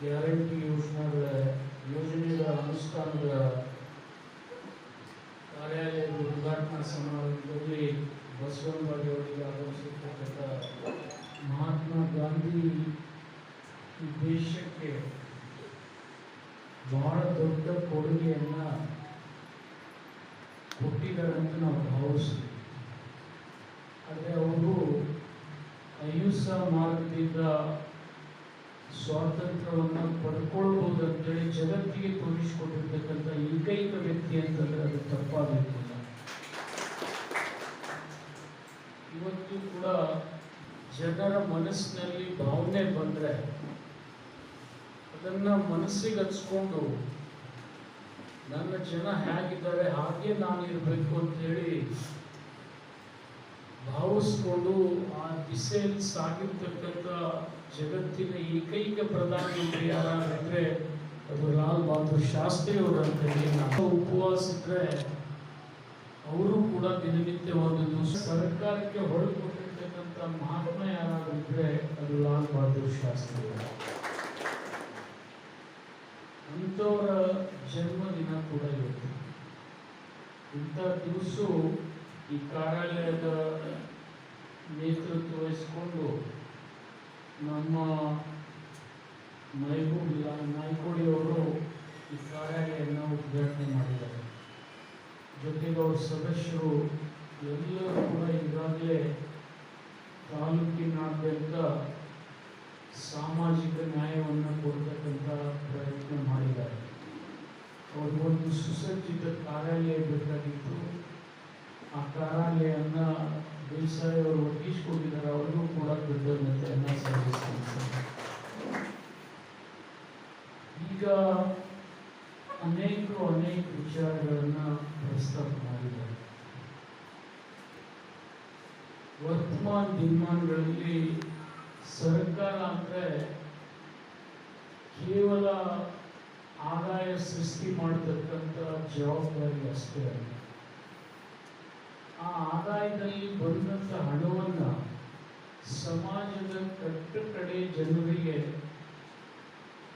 Guarantee ಯೋಜನೆಗಳ ಅನುಷ್ಠಾನದ ಕಾರ್ಯಾಲಯದ ಉದ್ಘಾಟನಾ ಸಮಾರಂಭದಲ್ಲಿ ಬಸವನಗುಡಿ ಅವರಿಗೆ ಆಗಮಿಸಿರ್ತಕ್ಕಂಥ ಮಹಾತ್ಮ ಗಾಂಧಿ ಈ ದೇಶಕ್ಕೆ ಬಹಳ ದೊಡ್ಡ ಕೊಡುಗೆಯನ್ನು ಕೊಟ್ಟಿದ್ದಾರೆ ಅಂತ ನಾವು ಭಾವಿಸ್ತೀವಿ. ಆದರೆ ಅವರು ಅಹಿಂಸಾ ಮಾರ್ಗದಿಂದ ಸ್ವಾತಂತ್ರ್ಯವನ್ನು ಪಡ್ಕೊಳ್ಬಹುದು ಅಂತೇಳಿ ಜಗತ್ತಿಗೆ ತೋರಿಸಿಕೊಟ್ಟಿರ್ತಕ್ಕಂಥ ಏಕೈಕ ವ್ಯಕ್ತಿ ಅಂತಂದರೆ ಅದು ತಪ್ಪಾಗಲಿಕ್ಕಿಲ್ಲ. ಇವತ್ತು ಕೂಡ ಜನರ ಮನಸ್ಸಿನಲ್ಲಿ ಭಾವನೆ ಬಂದರೆ ಅದನ್ನು ಮನಸ್ಸಿಗೆ ಹಚ್ಕೊಂಡು ನನ್ನ ಜನ ಹೇಗಿದ್ದಾರೆ ಹಾಗೆ ನಾನು ಇರಬೇಕು ಅಂತೇಳಿ ಭಾವಿಸ್ಕೊಂಡು ಆ ದಿಸೆಯಲ್ಲಿ ಸಾಗಿರ್ತಕ್ಕಂಥ ಜಗತ್ತಿನ ಏಕೈಕ ಪ್ರಧಾನಮಂತ್ರಿ ಯಾರಾದ್ರೆ ಅದು ಲಾಲ್ ಬಹದ್ದೂರ್ ಶಾಸ್ತ್ರಿ ಅವರು ಅಂತೇಳಿ. ನಾವು ಉಪವಾಸ ಇದ್ರೆ ಅವರು ಕೂಡ ದಿನನಿತ್ಯ ಒಂದು ದಿವಸ ಸರ್ಕಾರಕ್ಕೆ ಹೊರಕೊಟ್ಟಿರ್ತಕ್ಕಂಥ ಮಹಾತ್ಮ ಯಾರಾಗಿದ್ರೆ ಅದು ಲಾಲ್ ಬಹದ್ದೂರ್ ಶಾಸ್ತ್ರಿ ಅವರು. ಅಂಥವರ ಜನ್ಮದಿನ ಕೂಡ ಇವತ್ತು. ಇಂಥ ದಿವಸ ಈ ಕಾರ್ಯಾಲಯದ ನೇತೃತ್ವ ವಹಿಸಿಕೊಂಡು ನಮ್ಮ ನಾಯ್ಕೋಡಿ ಅವರು ಈ ಕಾರ್ಯಾಲಯವನ್ನು ಉದ್ಘಾಟನೆ ಮಾಡಿದ್ದಾರೆ. ಜೊತೆಗೆ ಅವ್ರ ಸದಸ್ಯರು ಎಲ್ಲರೂ ಕೂಡ ಈಗಾಗಲೇ ತಾಲೂಕಿನಾದ್ಯಂತ ಸಾಮಾಜಿಕ ನ್ಯಾಯವನ್ನು ಕೊಡ್ತಕ್ಕಂಥ ಪ್ರಯತ್ನ ಮಾಡಿದ್ದಾರೆ. ಅವ್ರಿಗೊಂದು ಸುಸಜ್ಜಿತ ಕಾರ್ಯಾಲಯ ಬೇಕಾಗಿತ್ತು. ಆ ಕಾರ್ಯಾಲಯವನ್ನು ದೇಸಾಯಿ ಅವರು ಒಗ್ಗಿಸಿಕೊಂಡಿದ್ದಾರೆ. ಅವರಿಗೂ ಕೂಡ ಕೃತಜ್ಞತೆಯನ್ನು ಸಲ್ಲಿಸ್ತಾರೆ. ಈಗ ಅನೇಕ ವಿಚಾರಗಳನ್ನು ಪ್ರಸ್ತಾಪ ಮಾಡಿದ್ದಾರೆ. ವರ್ತಮಾನ ದಿನಮಾನಗಳಲ್ಲಿ ಸರ್ಕಾರ ಅಂದರೆ ಕೇವಲ ಆದಾಯ ಸೃಷ್ಟಿ ಮಾಡತಕ್ಕಂಥ ಜವಾಬ್ದಾರಿ ಅಷ್ಟೇ ಅಲ್ಲ. ಆ ಆದಾಯದಲ್ಲಿ ಬಂದಂಥ ಹಣವನ್ನು ಸಮಾಜದ ಕಡೆ ಜನರಿಗೆ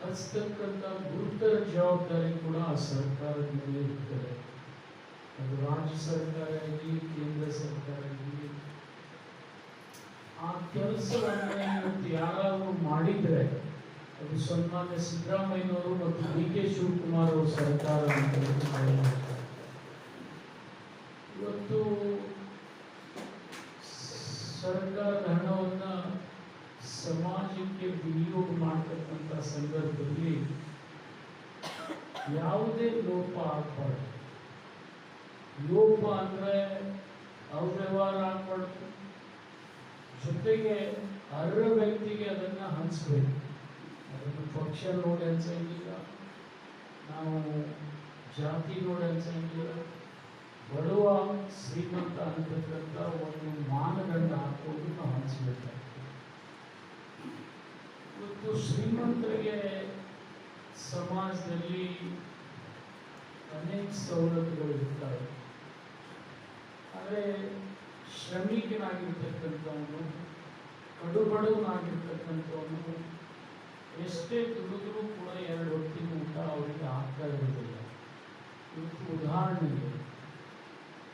ಹಚ್ಚತಕ್ಕಂಥ ಗುರುತರ ಜವಾಬ್ದಾರಿ ಕೂಡ ಆ ಸರ್ಕಾರದ ಮೇಲೆ ಇರ್ತದೆ. ಅದು ರಾಜ್ಯ ಸರ್ಕಾರ ಆಗಲಿ, ಕೇಂದ್ರ ಸರ್ಕಾರ ಆಗಲಿ. ಆ ಕೆಲಸವನ್ನು ಇವತ್ತು ಯಾರಾದರೂ ಮಾಡಿದರೆ ಅದು ಸನ್ಮಾನ್ಯ ಸಿದ್ದರಾಮಯ್ಯನವರು ಮತ್ತು DK ಶಿವಕುಮಾರ್ ಅವರು ಸರ್ಕಾರ ಅಂತ. ಇವತ್ತು ಸರ್ಕಾರದ ಹಣವನ್ನು ಸಮಾಜಕ್ಕೆ ವಿನಿಯೋಗ ಮಾಡತಕ್ಕಂಥ ಸಂದರ್ಭದಲ್ಲಿ ಯಾವುದೇ ಲೋಪ ಆಗಬಾರ್ದು. ಲೋಪ ಅಂದರೆ ಅವ್ಯವಹಾರ ಆಗಬಾರ್ದು. ಜೊತೆಗೆ ಅರ್ಹ ವ್ಯಕ್ತಿಗೆ ಅದನ್ನು ಹಂಚಬೇಕು. ಅದನ್ನು ಪಕ್ಷ ನೋಡಿ ಅನ್ಸಂಗಿಲ್ಲ, ನಾವು ಜಾತಿ ನೋಡಿ ಅನ್ಸಂಗಿಲ್ಲ. ಬಡವ ಶ್ರೀಮಂತ ಅಂತಕ್ಕಂಥ ಒಂದು ಮಾನದಂಡ ಹಾಕೊಂಡು ನಾವು ಹಂಚಬೇಕಾಗ್ತದೆ. ಇವತ್ತು ಶ್ರೀಮಂತರಿಗೆ ಸಮಾಜದಲ್ಲಿ ಅನೇಕ ಸವಲತ್ತುಗಳು ಇರ್ತವೆ. ಆದರೆ ಶ್ರಮಿಕನಾಗಿರ್ತಕ್ಕಂಥವನು, ಕಡುಬಡವನಾಗಿರ್ತಕ್ಕಂಥವನು ಎಷ್ಟೇ ದುಡಿದ್ರೂ ಕೂಡ 2 ಹೊತ್ತಿನ ಊಟ ಅವರಿಗೆ ಆಗ್ತಾ ಇರೋದಿಲ್ಲ. ಇವತ್ತು ಉದಾಹರಣೆಗೆ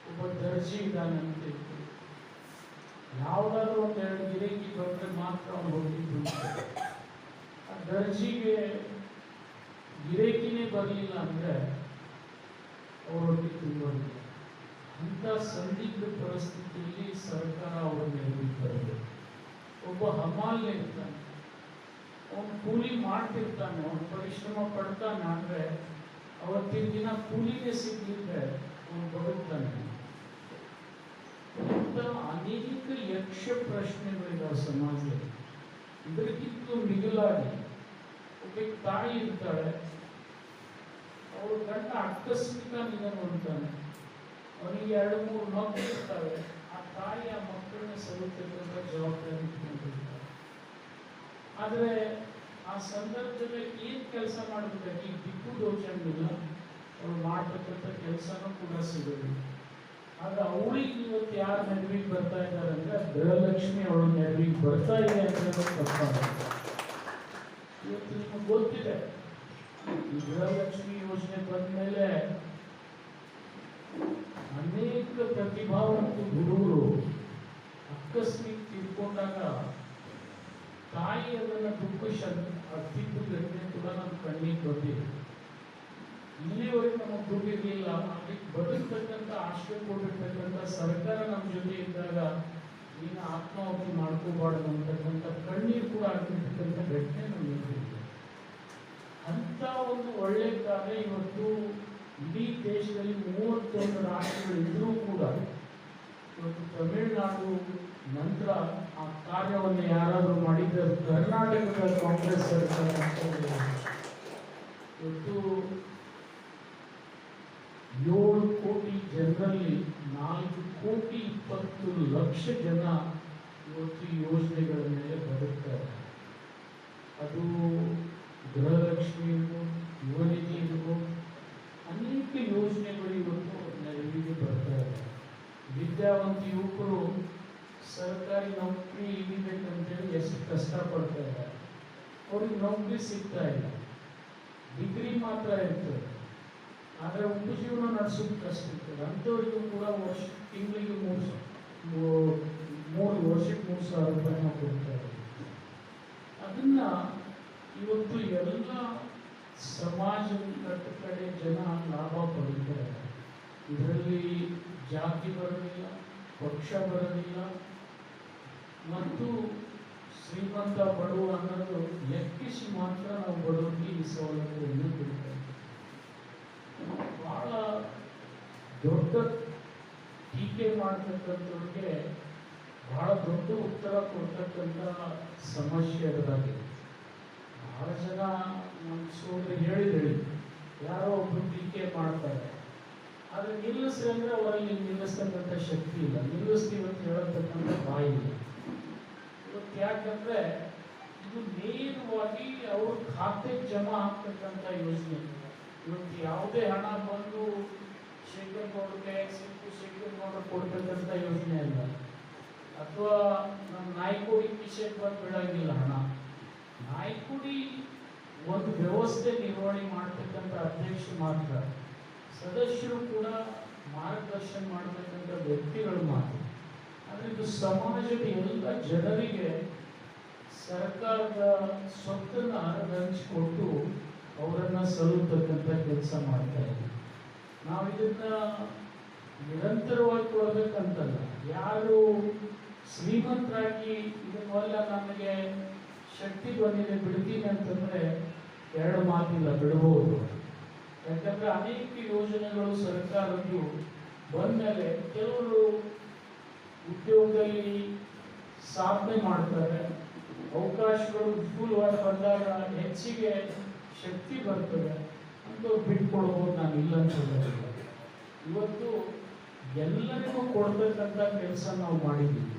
ಒಬ್ಬ ದರ್ಜಿ ಇದ್ದಾನಂತೆ. ಯಾವುದಾದ್ರೂ 1-2 ಗಿರಾಕಿ ಬಂದರೆ ಮಾತ್ರ ಅವನು ಹೋಗಿದ್ದು. ಆ ದರ್ಜಿಗೆ ಗಿರಾಕಿನೇ ಬರಲಿಲ್ಲ ಅಂದರೆ ಅವರೊಟ್ಟಿಗೆ ತುಂಬೋದಿಲ್ಲ. ಅಂಥ ಸಂದಿಗ್ಧ ಪರಿಸ್ಥಿತಿಯಲ್ಲಿ ಸರ್ಕಾರ ಅವರನ್ನು ಎದುರಿಸ್ತಾರೆ. ಒಬ್ಬ ಹಮಾಲ್ಯ ಇರ್ತಾನೆ, ಅವನು ಕೂಲಿ ಮಾಡ್ತಿರ್ತಾನೆ, ಅವನು ಪರಿಶ್ರಮ ಪಡ್ತಾನೆ. ಅಂದರೆ ಅವತ್ತಿನ ದಿನ ಕೂಲಿಗೆ ಸಿಗಲಿದ್ರೆ ಅವನು ಬದುಕ್ತಾನೆ. ಇಂಥ ಅನೇಕ ಯಕ್ಷ ಪ್ರಶ್ನೆಗಳಿದ್ದಾವೆ ಸಮಾಜದಲ್ಲಿ. ಇದಕ್ಕಿಂತ ಮಿಗಿಲಾಗಿ ಒಬ್ಬ ತಾಯಿ ಇರ್ತಾಳೆ, ಅವಳ ಗಂಡ ಆಕಸ್ಮಿಕ ನಿಧನ ಹೊಂದ್ತಾನೆ. ಅವನಿಗೆ 2-3 ಮಕ್ಕಳು ಇರ್ತಾರೆ. ಆ ತಾಯಿ ಆ ಮಕ್ಕಳನ್ನ ಸಲುತ್ತಕ್ಕಂಥ ಜವಾಬ್ದಾರಿ ಇಟ್ಕೊಂಡಿರ್ತಾರೆ. ಆದರೆ ಆ ಸಂದರ್ಭದಲ್ಲಿ ಏನು ಕೆಲಸ ಮಾಡಬೇಕಾಗಿ ಈಗ ದಿಕ್ಕು ದೋಚಂಗಿಲ್ಲ, ಅವಳು ಮಾಡ್ತಕ್ಕಂಥ ಕೆಲಸನೂ ಕೂಡ ಸಿಗೋದು. ಆಗ ಅವಳಿಗೆ ಇವತ್ತು ಯಾರು ನೆರವಿಗೆ ಬರ್ತಾ ಇದ್ದಾರೆ ಅಂದರೆ ಗೃಹಲಕ್ಷ್ಮಿ ಅವಳು ನೆರವಿಗೆ ಬರ್ತಾ ಇದೆ ಅಂತ ತಪ್ಪಾಗುತ್ತೆ. ಇವತ್ತು ನಿಮ್ಮ ಗೊತ್ತಿದೆ ಈ ಗೃಹಲಕ್ಷ್ಮಿ ಯೋಜನೆ ಬಂದ ಮೇಲೆ ಅನೇಕ ಪ್ರತಿಭಾವಂತ ಹುಡುಗರು ಆಕಸ್ಮಿಕ ತಿಳ್ಕೊಂಡಾಗ ತಾಯಿ ಅದನ್ನ ದುಃಖ ಅತ್ತಿದ್ದು ಘಟನೆ ಕೂಡ ನಮ್ಮ ಕಣ್ಣಿಗೆ ಬಂದಿದೆ. ಇಲ್ಲಿವರೆಗೆ ನಮಗೆ ದುಡ್ಡಿರಲಿಲ್ಲ, ಅದಕ್ಕೆ ಬದುಕ್ತಕ್ಕಂಥ ಆಶ್ರಯ ಕೊಟ್ಟಿರ್ತಕ್ಕಂಥ ಸರ್ಕಾರ ನಮ್ಮ ಜೊತೆ ಇದ್ದಾಗ ನೀನು ಆತ್ಮಾಹುತಿ ಮಾಡ್ಕೋಬಾರ್ದು ಅಂತಕ್ಕಂಥ ಕಣ್ಣೀರು ಕೂಡ ಆಗಿರ್ತಕ್ಕಂಥ ಘಟನೆ ನಮಗೆ ಇದೆ. ಅಂತ ಒಂದು ಒಳ್ಳೆ ಕಾರ್ಯ ಇವತ್ತು ಇಡೀ ದೇಶದಲ್ಲಿ 31 ರಾಷ್ಟ್ರಗಳಿದ್ರೂ ಕೂಡ ಇವತ್ತು ತಮಿಳುನಾಡು ನಂತರ ಆ ಕಾರ್ಯವನ್ನು ಯಾರಾದರೂ ಮಾಡಿದರೆ ಕರ್ನಾಟಕದ ಕಾಂಗ್ರೆಸ್ ಸರ್ಕಾರ ಇವತ್ತು 7 ಕೋಟಿ ಜನರಲ್ಲಿ 4,20,00,000 ಜನ ಇವತ್ತು ಈ ಯೋಜನೆಗಳ ಮೇಲೆ ಬದುಕ್ತಾರೆ. ಅದು ಗೃಹಲಕ್ಷ್ಮಿ ಇರ್ಬೋದು, ಯುವನಿಧಿ ಇರ್ಬೋದು, ಅನೇಕ ಯೋಜನೆಗಳು ಇವತ್ತು ನೆರವಿಗೆ ಬರ್ತಾ ಇದೆ. ವಿದ್ಯಾವಂತ ಯುವಕರು ಸರ್ಕಾರಿ ನೌಕರಿ ಹಿಡಿಬೇಕಂತೇಳಿ ಎಷ್ಟು ಕಷ್ಟಪಡ್ತಾ ಇದ್ದಾರೆ, ಅವ್ರಿಗೆ ನೌಕರಿ ಸಿಗ್ತಾ ಇಲ್ಲ. ಡಿಗ್ರಿ ಮಾತ್ರ ಇರ್ತದೆ, ಆದರೆ ಉಪಜೀವನ ನಡೆಸೋದು ಕಷ್ಟ ಇರ್ತದೆ. ಅಂಥವ್ರಿಗೂ ಕೂಡ ತಿಂಗಳಿಗೆ 3 ವರ್ಷಕ್ಕೆ 3,000 ರೂಪಾಯಿ ನಾವು ಕೊಡ್ತಾ ಇದ್ದೀವಿ. ಅದನ್ನ ಇವತ್ತು ಎಲ್ಲ ಸಮಾಜದ ಕಡೆ ಜನ ಲಾಭ ಪಡೀತಾರೆ. ಇದರಲ್ಲಿ ಜಾತಿ ಬರೋದಿಲ್ಲ, ಪಕ್ಷ ಬರೋದಿಲ್ಲ, ಮತ್ತು ಶ್ರೀಮಂತ ಬಡವ ಅನ್ನೋದು ಲೆಕ್ಕಿಸಿ ಮಾತ್ರ ನಾವು ಬಡವರಿಗೆ ಈ ಸೌಲಭ್ಯವನ್ನು ಕೊಡ್ತೇವೆ. ಬಹಳ ದೊಡ್ಡ ಟೀಕೆ ಮಾಡ್ತಕ್ಕಂಥವ್ರಿಗೆ ಬಹಳ ದೊಡ್ಡ ಉತ್ತರ ಕೊಡ್ತಕ್ಕಂಥ ಸಮಸ್ಯೆ ಅದರಾಗಿದೆ. ಬಹಳ ಜನ ನಮ್ಮ ಸೋದರಿ ಹೇಳಿ ಯಾರೋ ಒಬ್ಬರು ಟೀಕೆ ಮಾಡ್ತಾರೆ, ಆದರೆ ನಿಲ್ಲಿಸ್ರಿ ಅಂದ್ರೆ ಅವರಲ್ಲಿ ನಿಲ್ಲಿಸ್ತಕ್ಕಂಥ ಶಕ್ತಿ ಇಲ್ಲ, ನಿಲ್ಲಿಸ್ತೀವಿ ಅಂತ ಹೇಳತಕ್ಕಂಥ ಬಾಯಿ ಇಲ್ಲ. ಇವತ್ತು ಯಾಕಂದ್ರೆ ಇದು ನೇರವಾಗಿ ಅವ್ರ ಖಾತೆಗೆ ಜಮಾ ಆಗ್ತಕ್ಕಂಥ ಯೋಜನೆ. ಇವತ್ತು ಯಾವುದೇ ಹಣ ಬಂದು ಶೇಖರ್ಗೌಡರಿಗೆ ಶೇಖರ್ಗೌಡ ಕೊಡ್ತಕ್ಕಂಥ ಯೋಜನೆ ಅಲ್ಲ, ಅಥವಾ ನಮ್ಮ ನಾಯ್ಕೋಡಿ ಕಿಶೆಗೆ ಬಂದು ಬಿಡಂಗಿಲ್ಲ ಹಣ. ನಾಯ್ಕೋಡಿ ಒಂದು ವ್ಯವಸ್ಥೆ ನಿರ್ವಹಣೆ ಮಾಡ್ತಕ್ಕಂಥ ಅಧ್ಯಕ್ಷ ಮಾತ್ರ, ಸದಸ್ಯರು ಕೂಡ ಮಾರ್ಗದರ್ಶನ ಮಾಡತಕ್ಕಂಥ ವ್ಯಕ್ತಿಗಳು ಮಾತ್ರ. ಆದರೆ ಇದು ಸಮಾಜದ ಎಲ್ಲ ಜನರಿಗೆ ಸರ್ಕಾರದ ಸ್ವತ್ತನ್ನು ಹಂಚಿಕೊಟ್ಟು ಅವರನ್ನು ಸಲ್ಲತಕ್ಕಂಥ ಕೆಲಸ ಮಾಡ್ತಾ ಇದ್ದೀವಿ. ನಾವು ಇದನ್ನ ನಿರಂತರವಾಗಿ ಕೊಡಬೇಕಂತಲ್ಲ, ಯಾರು ಶ್ರೀಮಂತರಾಗಿ ಇದನ್ನೆಲ್ಲ ನಮಗೆ ಶಕ್ತಿ ಬಂದಿದೆ ಬಿಡ್ತೀನಿ ಅಂತಂದ್ರೆ 2 ಮಾತಿಲ್ಲ, ಬಿಡಬಹುದು. ಯಾಕಂದ್ರೆ ಅನೇಕ ಯೋಜನೆಗಳು ಸರ್ಕಾರದ್ದು ಬಂದಮೇಲೆ ಕೆಲವರು ಉದ್ಯೋಗದಲ್ಲಿ ಸಾಧನೆ ಮಾಡ್ತಾರೆ, ಅವಕಾಶಗಳು ವಿಪುಲವಾಗಿ ಬಂದಾಗ ಹೆಚ್ಚಿಗೆ ಶಕ್ತಿ ಬರ್ತದೆ ಅಂತ ಬಿಟ್ಕೊಡ್ಬೋದು. ನಾನು ಇಲ್ಲ ಅಂತ ಹೇಳೋದಿಲ್ಲ. ಇವತ್ತು ಎಲ್ಲರಿಗೂ ಕೊಡ್ಬೇಕಂತ ಕೆಲಸ ನಾವು ಮಾಡಿದ್ದೀವಿ.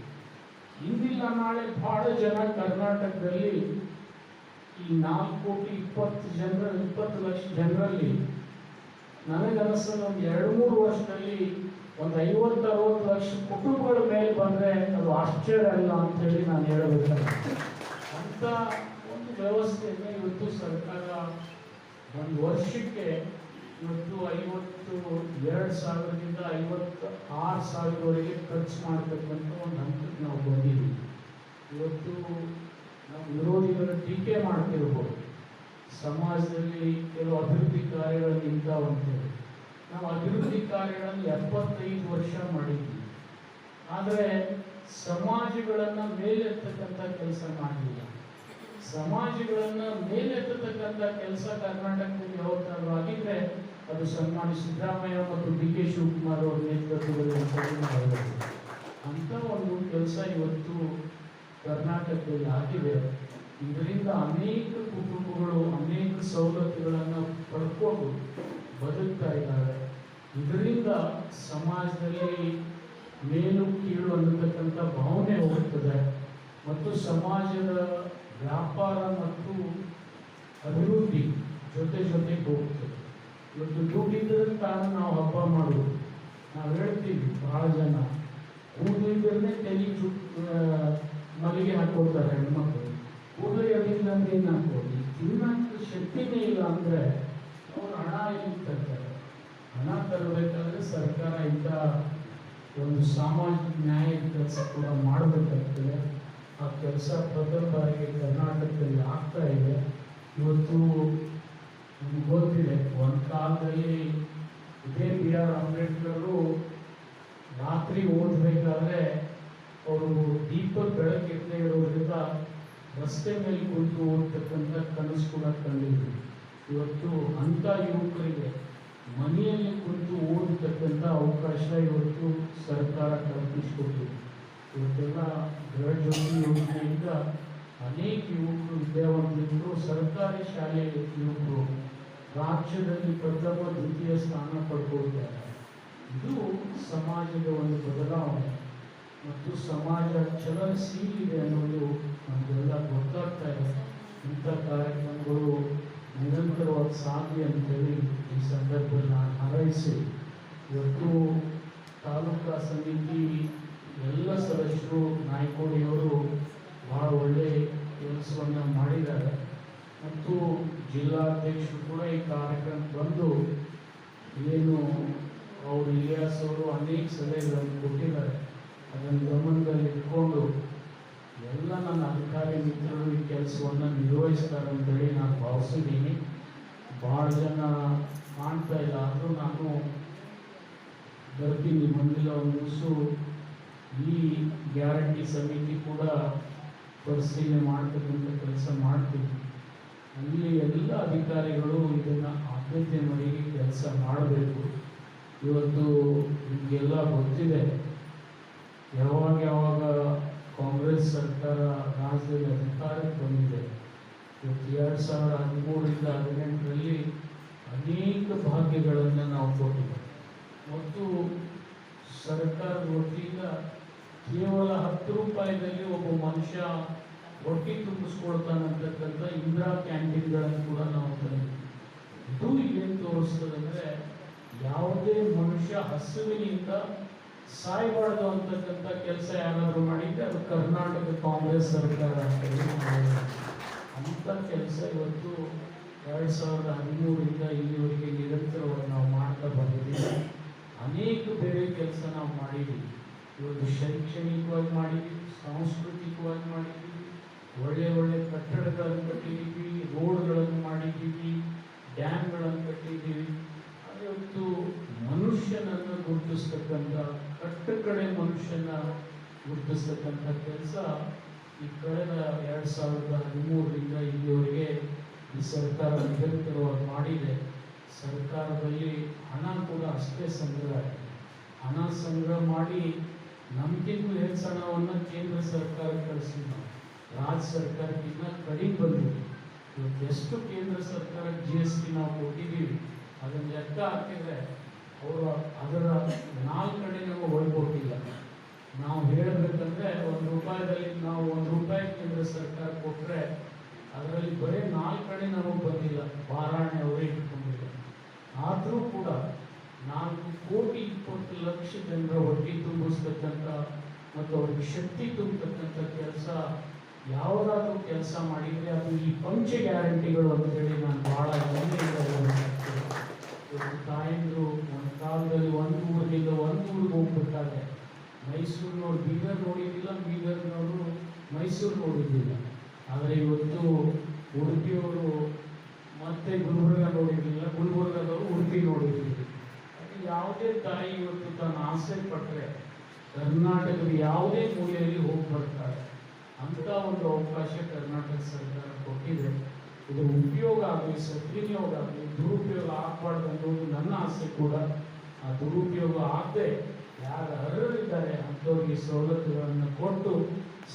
ಇಂದಿಲ್ಲ ನಾಳೆ ಬಹಳ ಜನ ಕರ್ನಾಟಕದಲ್ಲಿ ಈ 4,20,20,00,000 ಜನರಲ್ಲಿ ನನಗನ್ನಿಸೋದು ಒಂದು 2-3 ವರ್ಷದಲ್ಲಿ ಒಂದು 50-60 ಲಕ್ಷ ಕುಟುಂಬಗಳ ಮೇಲೆ ಬಂದರೆ ಅದು ಆಶ್ಚರ್ಯ ಅಲ್ಲ ಅಂತೇಳಿ ನಾನು ಹೇಳಬೇಕಾದ್ರೆ ಅಂತ ಒಂದು ವ್ಯವಸ್ಥೆಯನ್ನು ಇವತ್ತು ಸರ್ಕಾರ ಒಂದು ವರ್ಷಕ್ಕೆ ಇವತ್ತು 52,000ರಿಂದ 56,000ವರೆಗೆ ಖರ್ಚು ಮಾಡ್ತಕ್ಕಂಥ ಒಂದು ಹಂತಕ್ಕೆ ನಾವು ಬಂದಿದ್ದೀವಿ. ಇವತ್ತು ನಮ್ಮ ವಿರೋಧಿಗಳು ಟೀಕೆ ಮಾಡ್ತಿರ್ಬೋದು, ಸಮಾಜದಲ್ಲಿ ಕೆಲವು ಅಭಿವೃದ್ಧಿ ಕಾರ್ಯಗಳು ನಿಂತಾವಂತೇಳಿ. ನಾವು ಅಭಿವೃದ್ಧಿ ಕಾರ್ಯಗಳನ್ನು 75 ವರ್ಷ ಮಾಡಿದ್ದೀವಿ, ಆದರೆ ಸಮಾಜಗಳನ್ನು ಮೇಲೆತ್ತಕ್ಕಂಥ ಕೆಲಸ ಮಾಡಲಿಲ್ಲ. ಸಮಾಜಗಳನ್ನು ಮೇಲೆತ್ತತಕ್ಕಂಥ ಕೆಲಸ ಕರ್ನಾಟಕದಲ್ಲಿ ಯಾವತ್ತಾದ್ರೂ ಆಗಿದ್ರೆ ಅದು ಸನ್ಮಾನ್ಯ ಸಿದ್ದರಾಮಯ್ಯ ಮತ್ತು ಡಿ ಕೆ ಶಿವಕುಮಾರ್ ಅವರ ನೇತೃತ್ವದಲ್ಲಿ ಅಂತ ಒಂದು ಕೆಲಸ ಇವತ್ತು ಕರ್ನಾಟಕದಲ್ಲಿ ಆಗಿದೆ. ಇದರಿಂದ ಅನೇಕ ಕುಟುಂಬಗಳು ಅನೇಕ ಸವಲತ್ತುಗಳನ್ನು ಪಡ್ಕೊಂಡು ಬದುಕ್ತಾ ಇದ್ದಾರೆ. ಇದರಿಂದ ಸಮಾಜದಲ್ಲಿ ಮೇಲು ಕೀಳು ಅನ್ನತಕ್ಕಂಥ ಭಾವನೆ ಹೋಗ್ತದೆ ಮತ್ತು ಸಮಾಜದ ವ್ಯಾಪಾರ ಮತ್ತು ಅಭಿವೃದ್ಧಿ ಜೊತೆಗೆ ಹೋಗ್ತದೆ. ಇವತ್ತು ದುಡ್ಡಿದ್ದರೆ ತಾನು ನಾವು ಹಬ್ಬ ಮಾಡೋದು. ನಾವು ಹೇಳ್ತೀವಿ, ಬಹಳ ಜನ ಕೂದಲಿದ್ದರೆ ತಲೆ ಮಲ್ಲಿಗೆ ಹಾಕೊಳ್ತಾರೆ ಹೆಣ್ಮಕ್ಳು. ಕೂದಲು ಎಲ್ಲಿಲ್ಲ ಅಂದ್ರೆ ಏನು ಹಾಕೋದು, ತಿನ್ನಕ್ಕೆ ಶಕ್ತಿನೇ ಇಲ್ಲ ಅಂದರೆ ಅವ್ರು ಹಣ ಎಲ್ಲಿ ತರ್ತಾರೆ? ಹಣ ತರಬೇಕಾದ್ರೆ ಸರ್ಕಾರ ಇಂಥ ಒಂದು ಸಾಮಾಜಿಕ ನ್ಯಾಯದ ಕೆಲಸ ಕೂಡ ಮಾಡಬೇಕಾಗ್ತದೆ. ಆ ಕೆಲಸ ಪ್ರಥಮ ಬಾರಿಗೆ ಕರ್ನಾಟಕದಲ್ಲಿ ಆಗ್ತಾ ಇದೆ. ಇವತ್ತು ನಿಮ್ಗೆ ಗೊತ್ತಿದೆ, ಒಂದು ಕಾಲದಲ್ಲಿ ಇದೇ ಬಿ ಆರ್ ಅಂಬೇಡ್ಕರ್ ರಾತ್ರಿ ಓದಬೇಕಾದ್ರೆ ಅವರು ದೀಪದ ಬೆಳಕಿಲ್ಲದೆ ಇರೋದ್ರಿಂದ ರಸ್ತೆ ಮೇಲೆ ಕುಳಿತು ಓದ್ತಕ್ಕಂಥ ಕನಸು ಕೂಡ ಕಂಡಿದ್ವಿ. ಇವತ್ತು ಅಂಥ ಯುವಕರಿಗೆ ಮನೆಯಲ್ಲಿ ಕುಳಿತು ಓದತಕ್ಕಂಥ ಅವಕಾಶ ಇವತ್ತು ಸರ್ಕಾರ ಕಲ್ಪಿಸಿಕೊಟ್ಟಿದೆ. ಇವತ್ತೆಲ್ಲ ಗೃಹಜ್ಯೋತಿ ಯೋಜನೆಯಿಂದ ಅನೇಕ ಯುವಕರು ವಿದ್ಯಾವಂತರು ಸರ್ಕಾರಿ ಶಾಲೆಯ ಯುವಕರು ರಾಜ್ಯದಲ್ಲಿ ಪ್ರಥಮ ದ್ವಿತೀಯ ಸ್ಥಾನ ಪಡ್ಕೊಳ್ತಾರೆ. ಇದು ಸಮಾಜದ ಒಂದು ಬದಲಾವಣೆ ಮತ್ತು ಸಮಾಜ ಚಲನಶೀಲಿದೆ ಅನ್ನೋದು ನಮಗೆಲ್ಲ ಗೊತ್ತಾಗ್ತಾ ಇದೆ. ಇಂಥ ಕಾರ್ಯಕ್ರಮಗಳು ನಿರಂತರವಾಗಿ ಸಾಧ್ಯ ಅಂತೇಳಿ ಈ ಸಂದರ್ಭದಲ್ಲಿ ನಾನು ಹಾರೈಸಿ, ಇವತ್ತು ತಾಲೂಕಾ ಸಮಿತಿ ಎಲ್ಲ ಸದಸ್ಯರು ನಾಯಕೋಡಿಯವರು ಭಾಳ ಒಳ್ಳೆಯ ಕೆಲಸವನ್ನು ಮಾಡಿದ್ದಾರೆ ಮತ್ತು ಜಿಲ್ಲಾಧ್ಯಕ್ಷರು ಕೂಡ ಈ ಕಾರ್ಯಕ್ರಮಕ್ಕೆ ಬಂದು ಏನು ಅವರು ಇಲಿಯಾಸ್ ಅವರು ಅನೇಕ ಸಲಹೆಗಳನ್ನು ಕೊಟ್ಟಿದ್ದಾರೆ, ಅದನ್ನು ಗಮನದಲ್ಲಿ ಇಟ್ಕೊಂಡು ಎಲ್ಲ ನನ್ನ ಅಧಿಕಾರಿ ಮಿತ್ರರು ಈ ಕೆಲಸವನ್ನು ನಿರ್ವಹಿಸ್ತಾರೆ ಅಂತೇಳಿ ನಾನು ಭಾವಿಸಿದ್ದೀನಿ. ಭಾಳ ಜನ ಕಾಣ್ತಾ ಇಲ್ಲ, ಆದರೂ ನಾನು ಬರ್ತೀನಿ. ಮುಂದಿನ ಒಂದು ದಿವಸ ಈ ಗ್ಯಾರಂಟಿ ಸಮಿತಿ ಕೂಡ ಪರಿಶೀಲನೆ ಮಾಡ್ತಕ್ಕಂಥ ಕೆಲಸ ಮಾಡ್ತೀವಿ. ಅಲ್ಲಿ ಎಲ್ಲ ಅಧಿಕಾರಿಗಳು ಇದನ್ನು ಆದ್ಯತೆ ಮೇರೆಗೆ ಕೆಲಸ ಮಾಡಬೇಕು. ಇವತ್ತು ನಿಮಗೆಲ್ಲ ಗೊತ್ತಿದೆ, ಯಾವಾಗ ಕಾಂಗ್ರೆಸ್ ಸರ್ಕಾರ ರಾಜ್ಯದಲ್ಲಿ ಅಧಿಕಾರಕ್ಕೆ ಬಂದಿದೆ. ಇವತ್ತು 2013ರಿಂದ 2018ರಲ್ಲಿ ಅನೇಕ ಭಾಗ್ಯಗಳನ್ನು ನಾವು ಕೊಟ್ಟಿದ್ದೇವೆ ಮತ್ತು ಸರ್ಕಾರದ ವತಿಯಿಂದ ಕೇವಲ 10 ರೂಪಾಯಿದಲ್ಲಿ ಒಬ್ಬ ಮನುಷ್ಯ ಹೊಟ್ಟೆ ತುಂಬಿಸ್ಕೊಳ್ತಾನಂತಕ್ಕಂಥ ಇಂದಿರಾ ಕ್ಯಾಂಟೀನ್ಗಳನ್ನು ಕೂಡ ನಾವು ತಂದಿದ್ದೀವಿ. ಇದು ಏನು ತೋರಿಸ್ತದಂದರೆ ಯಾವುದೇ ಮನುಷ್ಯ ಹಸುವಿನಿಂದ ಸಾಯಬಾರ್ದು ಅಂತಕ್ಕಂಥ ಕೆಲಸ ಯಾರಾದರೂ ಮಾಡಿದ್ರೆ ಅದು ಕರ್ನಾಟಕ ಕಾಂಗ್ರೆಸ್ ಸರ್ಕಾರ ಅಂತ ಕೆಲಸ ಇವತ್ತು 2013ರಿಂದ ಇಲ್ಲಿವರೆಗೆ ನಿರಂತರವಾಗಿ ನಾವು ಮಾಡ್ತಾ ಬಂದಿದ್ದೀವಿ. ಅನೇಕ ಬೇರೆ ಕೆಲಸ ನಾವು ಮಾಡಿದ್ದೀವಿ. ಇವತ್ತು ಶೈಕ್ಷಣಿಕವಾಗಿ ಮಾಡಿದ್ದೀವಿ, ಸಾಂಸ್ಕೃತಿಕವಾಗಿ ಮಾಡಿದ್ದೀವಿ, ಒಳ್ಳೆ ಕಟ್ಟಡಗಳನ್ನು ಕಟ್ಟಿದ್ದೀವಿ, ರೋಡ್ಗಳನ್ನು ಮಾಡಿದ್ದೀವಿ, ಡ್ಯಾಮ್ಗಳನ್ನು ಕಟ್ಟಿದ್ದೀವಿ. ಆದರೆ ಇವತ್ತು ಮನುಷ್ಯನನ್ನು ಗುರುತಿಸ್ತಕ್ಕಂಥ ಕಟ್ಟಕಡೆ ಮನುಷ್ಯನ ಗುರುತಿಸ್ತಕ್ಕಂಥ ಕೆಲಸ ಈ ಕಳೆದ 2013ರಿಂದ ಇಲ್ಲಿವರೆಗೆ ಈ ಸರ್ಕಾರ ನಿರಂತರವಾಗಿ ಮಾಡಿದೆ. ಸರ್ಕಾರದಲ್ಲಿ ಹಣ ಕೂಡ ಅಷ್ಟೇ ಸಂಗ್ರಹ ಆಗಿದೆ. ಹಣ ಸಂಗ್ರಹ ಮಾಡಿ ನಮಗಿಂತ ಹೆಚ್ಚು ಹಣವನ್ನು ಕೇಂದ್ರ ಸರ್ಕಾರ ಕಳಿಸಿ ನಾವು ರಾಜ್ಯ ಸರ್ಕಾರಕ್ಕಿಂತ ಕಡಿಮೆ ಬಂದಿದೆ. ಇವತ್ತು ಎಷ್ಟು ಕೇಂದ್ರ ಸರ್ಕಾರ GST ನಾವು ಕೊಟ್ಟಿದ್ದೀವಿ ಅದನ್ನು ಲೆಕ್ಕ ಹಾಕಿದರೆ ಅವರು ಅದರ 4 ಕಡೆ ನಮಗೆ ಒಳಗೊಟ್ಟಿಲ್ಲ. ನಾವು ಹೇಳಬೇಕಂದ್ರೆ ₹1 ನಾವು ₹1 ಕೇಂದ್ರ ಸರ್ಕಾರ ಕೊಟ್ಟರೆ ಅದರಲ್ಲಿ ಬರೀ 4 ಕಡೆ ನಮಗೆ ಬಂದಿಲ್ಲ, ಬಾರಾಣೆ ಅವರೇ ಇಟ್ಕೊಂಡಿಲ್ಲ. ಆದರೂ ಕೂಡ 4,20,00,000 ಜನರ ಹೊಟ್ಟೆ ತುಂಬಿಸ್ತಕ್ಕಂಥ ಮತ್ತು ಅವ್ರಿಗೆ ಶಕ್ತಿ ತುಂಬತಕ್ಕಂಥ ಕೆಲಸ ಯಾವುದಾದ್ರೂ ಕೆಲಸ ಮಾಡಿದರೆ ಅದು ಈ ಪಂಚ ಗ್ಯಾರಂಟಿಗಳು ಅಂತೇಳಿ ನಾನು ಭಾಳ ಹೆಮ್ಮೆಯಿಂದ ಹೇಳಬೇಕಾಗ್ತದೆ. ಇವತ್ತು ತಾಯಂದರು ಒಂದು ಕಾಲದಲ್ಲಿ ಒಂದು ಊರಿನಿಂದ ಒಂದು ಊರಿಗೆ ಹೋಗ್ಬೇಕಾದ್ರೆ ಮೈಸೂರಿನವ್ರು ಬೀದರ್ ನೋಡಿದ್ದಿಲ್ಲ, ಬೀದರ್ನವರು ಮೈಸೂರು ನೋಡಿದ್ದಿಲ್ಲ. ಆದರೆ ಇವತ್ತು ಉಡುಪಿಯವರು ಮತ್ತೆ ಗುಲ್ಬರ್ಗ ನೋಡಿರಲಿಲ್ಲ, ಗುಲ್ಬರ್ಗದವರು ಉಡುಪಿ ನೋಡಿರಲಿಲ್ಲ. ಯಾವುದೇ ತಾಯಿ ಇವತ್ತು ತನ್ನ ಆಸೆ ಪಟ್ಟರೆ ಕರ್ನಾಟಕದ ಯಾವುದೇ ಮೂಲೆಯಲ್ಲಿ ಹೋಗಿ ಬರ್ತಾರೆ. ಅಂಥ ಒಂದು ಅವಕಾಶ ಕರ್ನಾಟಕ ಸರ್ಕಾರ ಕೊಟ್ಟಿದೆ. ಇದು ಉಪಯೋಗ ಆಗಲಿ, ಸದ್ವಿನಿಯೋಗ ಆಗಲಿ, ದುರುಪಯೋಗ ಆಗಬಾರ್ದು ಅನ್ನೋದು ನನ್ನ ಆಸೆ ಕೂಡ. ಆ ದುರುಪಯೋಗ ಆಗದೆ ಯಾರು ಅರ್ಹರಿದ್ದಾರೆ ಅಂಥವ್ರಿಗೆ ಸವಲತ್ತುಗಳನ್ನು ಕೊಟ್ಟು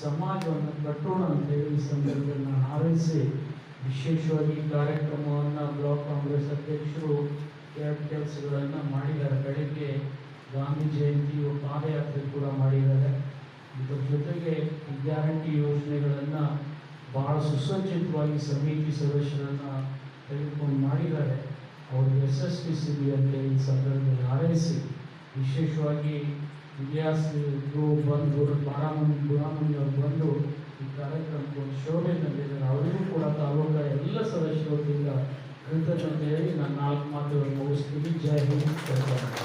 ಸಮಾಜವನ್ನು ಕಟ್ಟೋಣ ಅಂತೇಳಿ ಈ ಸಂದರ್ಭದಲ್ಲಿ ನಾನು ಹಾರೈಸಿ, ವಿಶೇಷವಾಗಿ ಈ ಕಾರ್ಯಕ್ರಮವನ್ನು ಬ್ಲಾಕ್ ಕಾಂಗ್ರೆಸ್ ಅಧ್ಯಕ್ಷರು 2 ಕೆಲಸಗಳನ್ನು ಮಾಡಿದ್ದಾರೆ. ಬೆಳಗ್ಗೆ ಗಾಂಧಿ ಜಯಂತಿ ಪಾದಯಾತ್ರೆ ಕೂಡ ಮಾಡಿದ್ದಾರೆ. ಇದರ ಜೊತೆಗೆ ಗ್ಯಾರಂಟಿ ಯೋಜನೆಗಳನ್ನು ಭಾಳ ಸುಸಜ್ಜಿತವಾಗಿ ಸಮಿತಿ ಸದಸ್ಯರನ್ನು ತೆಗೆದುಕೊಂಡು ಮಾಡಿದ್ದಾರೆ. ಅವರು ಯಶಸ್ವಿಸಿದೆ ಅಂತ ಈ ಸಂದರ್ಭದಲ್ಲಿ ಹಾರೈಸಿ, ವಿಶೇಷವಾಗಿ ಇಲಿಯಾಸ್ ಬಂದು ಗುರಾಮನಿಯವರು ಬಂದು ಈ ಕಾರ್ಯಕ್ರಮಕ್ಕೆ ಒಂದು ಶೋಭೆ ತಂದಿದ್ದಾರೆ. ಅವರಿಗೂ ಕೂಡ ತಾಲೂಕಾ ಎಲ್ಲ ಸದಸ್ಯರ ವತಿಯಿಂದ ಕೃತಜ್ಞತೆ ಹೇಳಿ ನಾನು 4 ಮಾತುಗಳನ್ನು ಮುಗಿಸ್ತೀನಿ. ಜೈ ಹಿಂದ್.